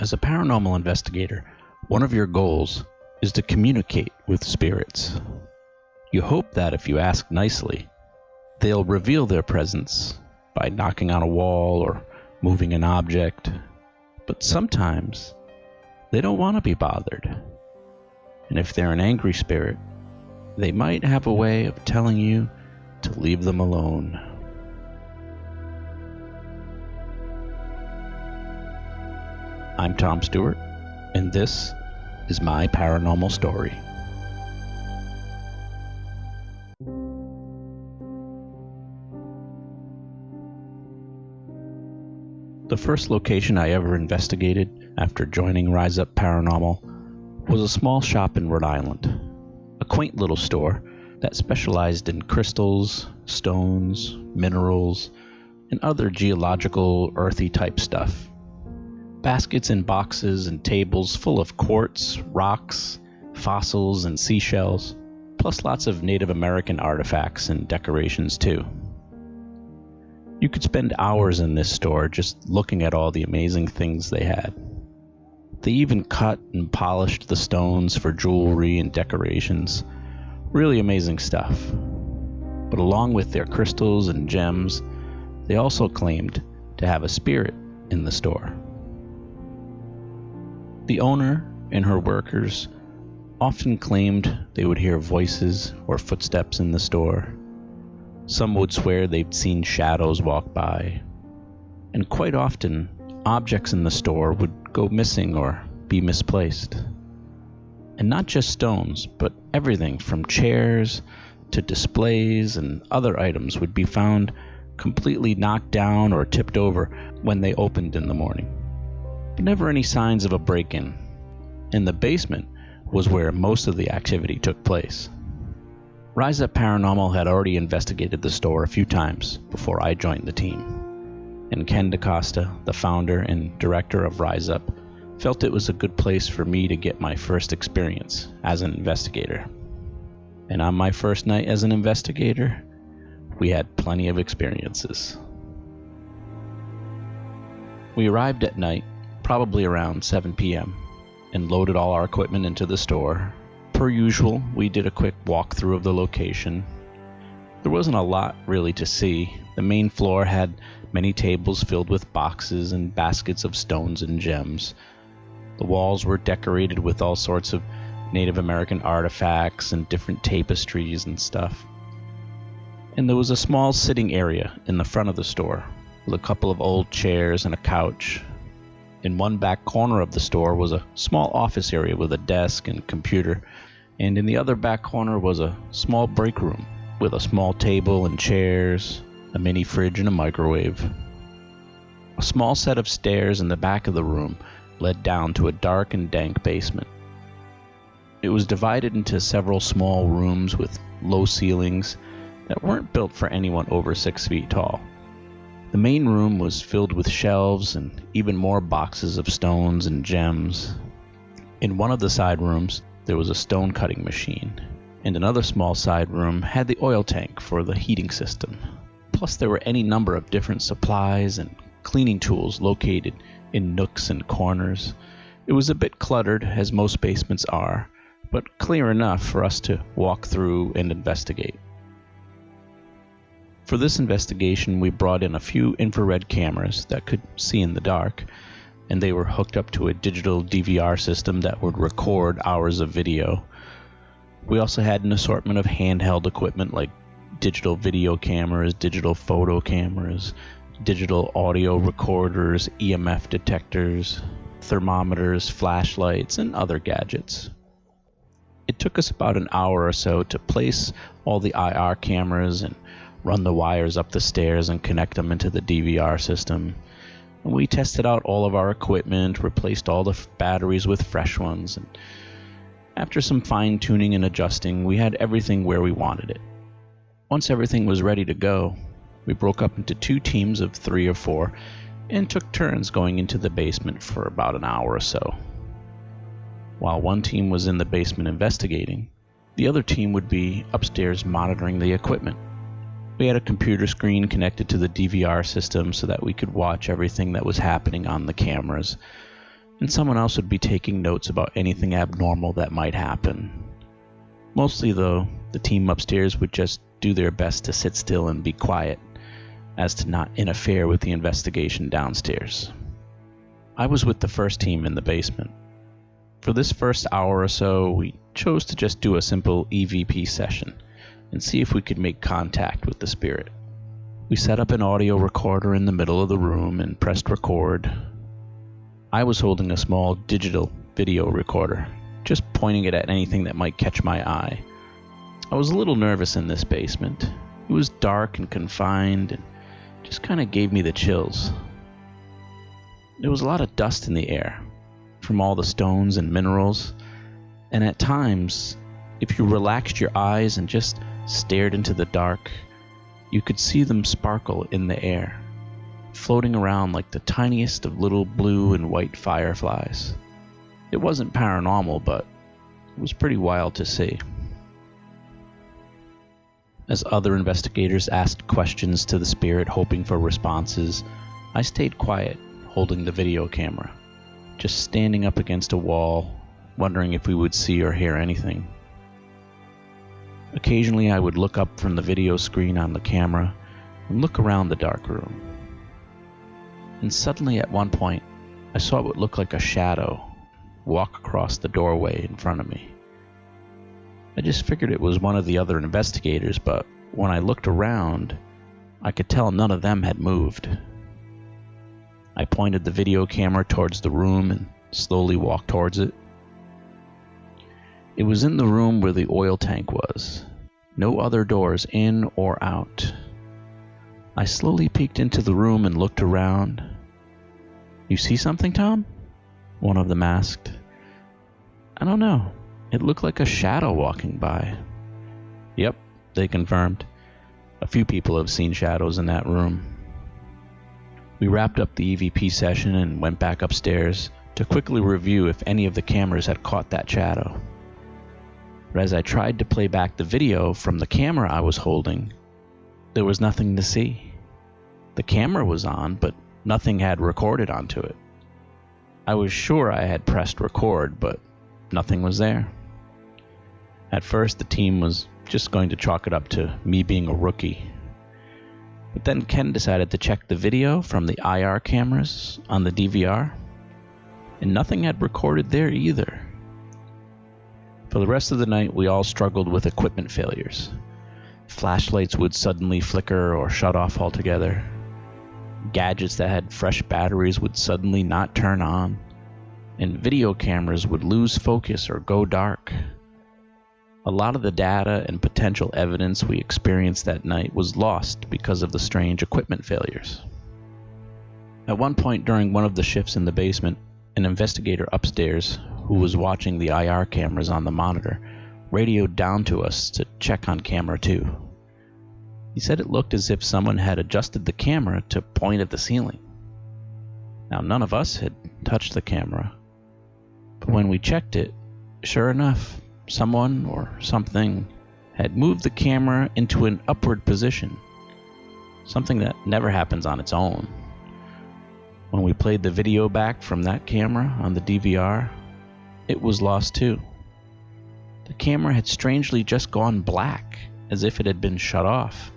As a paranormal investigator, one of your goals is to communicate with spirits. You hope that if you ask nicely, they'll reveal their presence by knocking on a wall or moving an object. But sometimes they don't want to be bothered. And if they're an angry spirit, they might have a way of telling you to leave them alone. I'm Tom Stewart, and this is My Paranormal Story. The first location I ever investigated after joining Rise Up Paranormal was a small shop in Rhode Island, a quaint little store that specialized in crystals, stones, minerals, and other geological, earthy type stuff. Baskets and boxes and tables full of quartz, rocks, fossils, and seashells, plus lots of Native American artifacts and decorations too. You could spend hours in this store just looking at all the amazing things they had. They even cut and polished the stones for jewelry and decorations. Really amazing stuff. But along with their crystals and gems, they also claimed to have a spirit in the store. The owner and her workers often claimed they would hear voices or footsteps in the store. Some would swear they'd seen shadows walk by. And quite often, objects in the store would go missing or be misplaced. And not just stones, but everything from chairs to displays and other items would be found completely knocked down or tipped over when they opened in the morning. But never any signs of a break-in. And the basement was where most of the activity took place. Rise Up Paranormal had already investigated the store a few times before I joined the team. And Ken DaCosta, the founder and director of Rise Up, felt it was a good place for me to get my first experience as an investigator. And on my first night as an investigator, we had plenty of experiences. We arrived at night, probably around 7 p.m., and loaded all our equipment into the store. Per usual, we did a quick walkthrough of the location. There wasn't a lot really to see. The main floor had many tables filled with boxes and baskets of stones and gems. The walls were decorated with all sorts of Native American artifacts and different tapestries and stuff. And there was a small sitting area in the front of the store with a couple of old chairs and a couch. In one back corner of the store was a small office area with a desk and computer, and in the other back corner was a small break room with a small table and chairs, a mini fridge and a microwave. A small set of stairs in the back of the room led down to a dark and dank basement. It was divided into several small rooms with low ceilings that weren't built for anyone over 6 feet tall. The main room was filled with shelves and even more boxes of stones and gems. In one of the side rooms, there was a stone cutting machine, and another small side room had the oil tank for the heating system. Plus, there were any number of different supplies and cleaning tools located in nooks and corners. It was a bit cluttered, as most basements are, but clear enough for us to walk through and investigate. For this investigation, we brought in a few infrared cameras that could see in the dark, and they were hooked up to a digital DVR system that would record hours of video. We also had an assortment of handheld equipment like digital video cameras, digital photo cameras, digital audio recorders, EMF detectors, thermometers, flashlights, and other gadgets. It took us about an hour or so to place all the IR cameras and run the wires up the stairs and connect them into the DVR system. And we tested out all of our equipment, replaced all the batteries with fresh ones, and after some fine-tuning and adjusting, we had everything where we wanted it. Once everything was ready to go, we broke up into 2 teams of 3 or 4 and took turns going into the basement for about an hour or so. While one team was in the basement investigating, the other team would be upstairs monitoring the equipment. We had a computer screen connected to the DVR system so that we could watch everything that was happening on the cameras. and someone else would be taking notes about anything abnormal that might happen. Mostly, though, the team upstairs would just do their best to sit still and be quiet, as to not interfere with the investigation downstairs. I was with the first team in the basement. For this first hour or so, we chose to just do a simple EVP session and see if we could make contact with the spirit. We set up an audio recorder in the middle of the room and pressed record. I was holding a small digital video recorder, just pointing it at anything that might catch my eye. I was a little nervous in this basement. It was dark and confined and just kind of gave me the chills. There was a lot of dust in the air from all the stones and minerals, and at times, if you relaxed your eyes and just stared into the dark, you could see them sparkle in the air, floating around like the tiniest of little blue and white fireflies. It wasn't paranormal, but it was pretty wild to see. As other investigators asked questions to the spirit hoping for responses, I stayed quiet, holding the video camera, just standing up against a wall, wondering if we would see or hear anything. Occasionally I would look up from the video screen on the camera and look around the dark room. And suddenly at one point, I saw what looked like a shadow walk across the doorway in front of me. I just figured it was one of the other investigators, but when I looked around, I could tell none of them had moved. I pointed the video camera towards the room and slowly walked towards it. It was in the room where the oil tank was. No other doors in or out. I slowly peeked into the room and looked around. "You see something, Tom?" one of them asked. "I don't know. It looked like a shadow walking by." "Yep," they confirmed. "A few people have seen shadows in that room." We wrapped up the EVP session and went back upstairs to quickly review if any of the cameras had caught that shadow. But as I tried to play back the video from the camera I was holding, there was nothing to see. The camera was on, but nothing had recorded onto it. I was sure I had pressed record, but nothing was there. At first, the team was just going to chalk it up to me being a rookie. But then Ken decided to check the video from the IR cameras on the DVR, and nothing had recorded there either. For the rest of the night, we all struggled with equipment failures. Flashlights would suddenly flicker or shut off altogether. Gadgets that had fresh batteries would suddenly not turn on, and video cameras would lose focus or go dark. A lot of the data and potential evidence we experienced that night was lost because of the strange equipment failures. At one point during one of the shifts in the basement, an investigator upstairs, who was watching the IR cameras on the monitor, radioed down to us to check on camera 2. He said it looked as if someone had adjusted the camera to point at the ceiling. Now, none of us had touched the camera, but when we checked it, sure enough, someone or something had moved the camera into an upward position, something that never happens on its own. When we played the video back from that camera on the DVR, it was lost too. The camera had strangely just gone black, as if it had been shut off.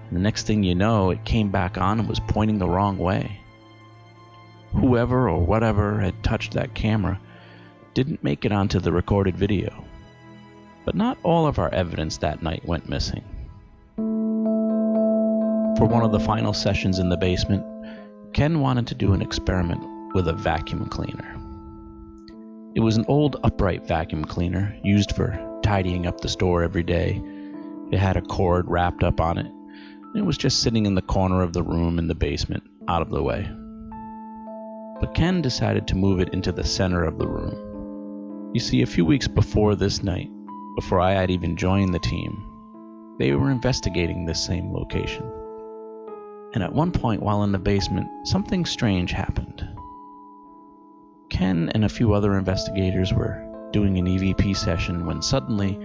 And the next thing you know, it came back on and was pointing the wrong way. Whoever or whatever had touched that camera didn't make it onto the recorded video. But not all of our evidence that night went missing. For one of the final sessions in the basement, Ken wanted to do an experiment with a vacuum cleaner. It was an old upright vacuum cleaner used for tidying up the store every day. It had a cord wrapped up on it, and it was just sitting in the corner of the room in the basement, out of the way. But Ken decided to move it into the center of the room. You see, a few weeks before this night, before I had even joined the team, they were investigating this same location. And at one point while in the basement, something strange happened. Ken and a few other investigators were doing an EVP session when suddenly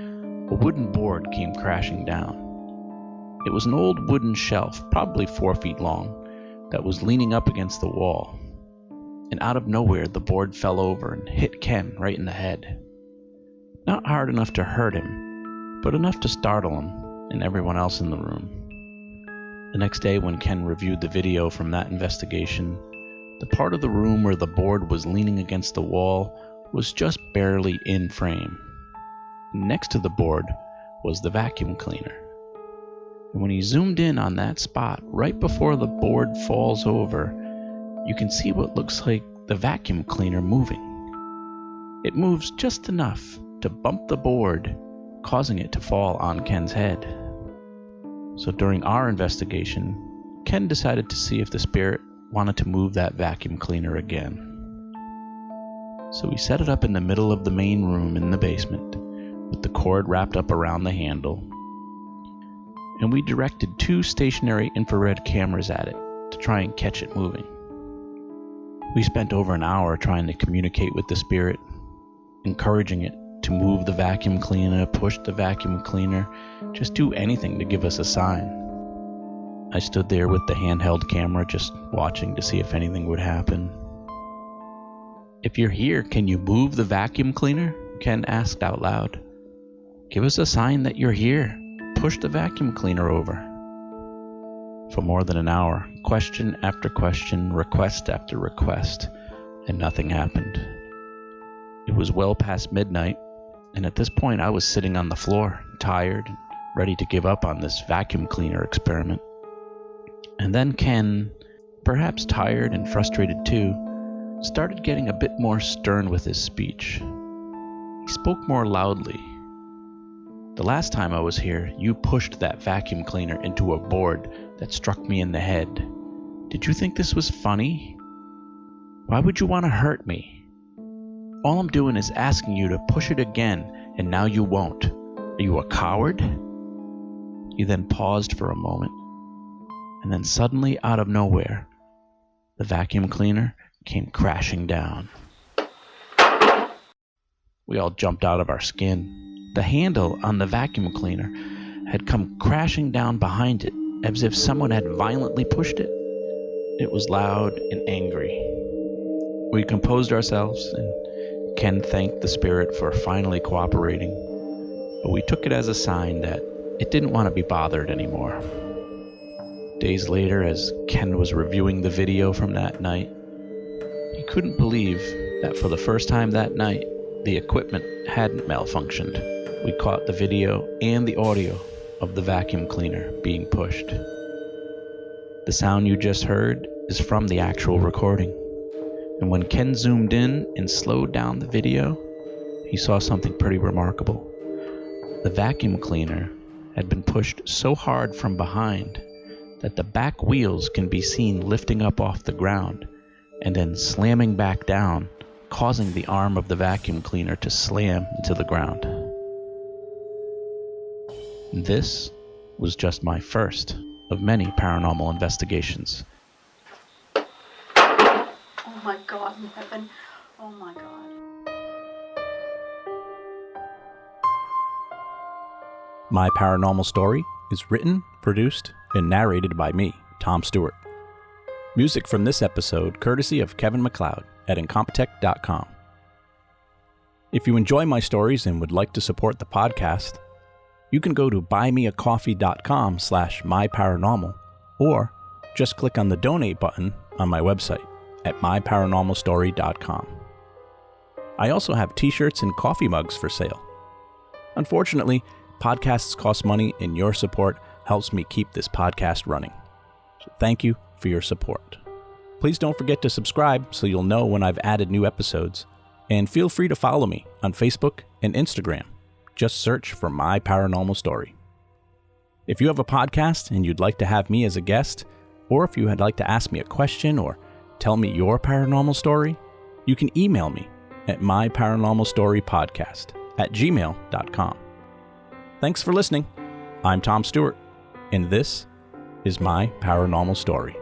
a wooden board came crashing down. It was an old wooden shelf, probably 4 feet long, that was leaning up against the wall. and out of nowhere the board fell over and hit Ken right in the head. Not hard enough to hurt him, but enough to startle him and everyone else in the room. The next day, when Ken reviewed the video from that investigation, the part of the room where the board was leaning against the wall was just barely in frame. Next to the board was the vacuum cleaner. And when he zoomed in on that spot right before the board falls over, you can see what looks like the vacuum cleaner moving. It moves just enough to bump the board, causing it to fall on Ken's head. So during our investigation, Ken decided to see if the spirit wanted to move that vacuum cleaner again. So we set it up in the middle of the main room in the basement, with the cord wrapped up around the handle, and we directed 2 stationary infrared cameras at it to try and catch it moving. We spent over an hour trying to communicate with the spirit, encouraging it to move the vacuum cleaner, push the vacuum cleaner, just do anything to give us a sign. I stood there with the handheld camera just watching to see if anything would happen. "If you're here, can you move the vacuum cleaner?" Ken asked out loud. "Give us a sign that you're here. Push the vacuum cleaner over." For more than an hour, question after question, request after request, and nothing happened. It was well past midnight, and at this point I was sitting on the floor, tired and ready to give up on this vacuum cleaner experiment. And then Ken, perhaps tired and frustrated too, started getting a bit more stern with his speech. He spoke more loudly. "The last time I was here, you pushed that vacuum cleaner into a board that struck me in the head. Did you think this was funny? Why would you want to hurt me? All I'm doing is asking you to push it again, and now you won't. Are you a coward?" He then paused for a moment, and then suddenly, out of nowhere, the vacuum cleaner came crashing down. We all jumped out of our skin. The handle on the vacuum cleaner had come crashing down behind it, as if someone had violently pushed it. It was loud and angry. We composed ourselves, and Ken thanked the spirit for finally cooperating, but we took it as a sign that it didn't want to be bothered anymore. Days later, as Ken was reviewing the video from that night, he couldn't believe that for the first time that night, the equipment hadn't malfunctioned. We caught the video and the audio of the vacuum cleaner being pushed. The sound you just heard is from the actual recording. And when Ken zoomed in and slowed down the video, he saw something pretty remarkable. The vacuum cleaner had been pushed so hard from behind that the back wheels can be seen lifting up off the ground and then slamming back down, causing the arm of the vacuum cleaner to slam into the ground. This was just my first of many paranormal investigations. Oh my God in heaven. Oh my God. My Paranormal Story is written, produced, and narrated by me, Tom Stewart. Music from this episode courtesy of Kevin MacLeod at Incompetech.com. If you enjoy my stories and would like to support the podcast, you can go to buymeacoffee.com/myparanormal or just click on the donate button on my website at myparanormalstory.com. I also have t-shirts and coffee mugs for sale. Unfortunately, podcasts cost money and your support helps me keep this podcast running. So thank you for your support. Please don't forget to subscribe so you'll know when I've added new episodes, and feel free to follow me on Facebook and Instagram. Just search for My Paranormal Story. If you have a podcast and you'd like to have me as a guest, or if you would like to ask me a question or tell me your paranormal story, you can email me at myparanormalstorypodcast@gmail.com. Thanks for listening. I'm Tom Stewart, and this is My Paranormal Story.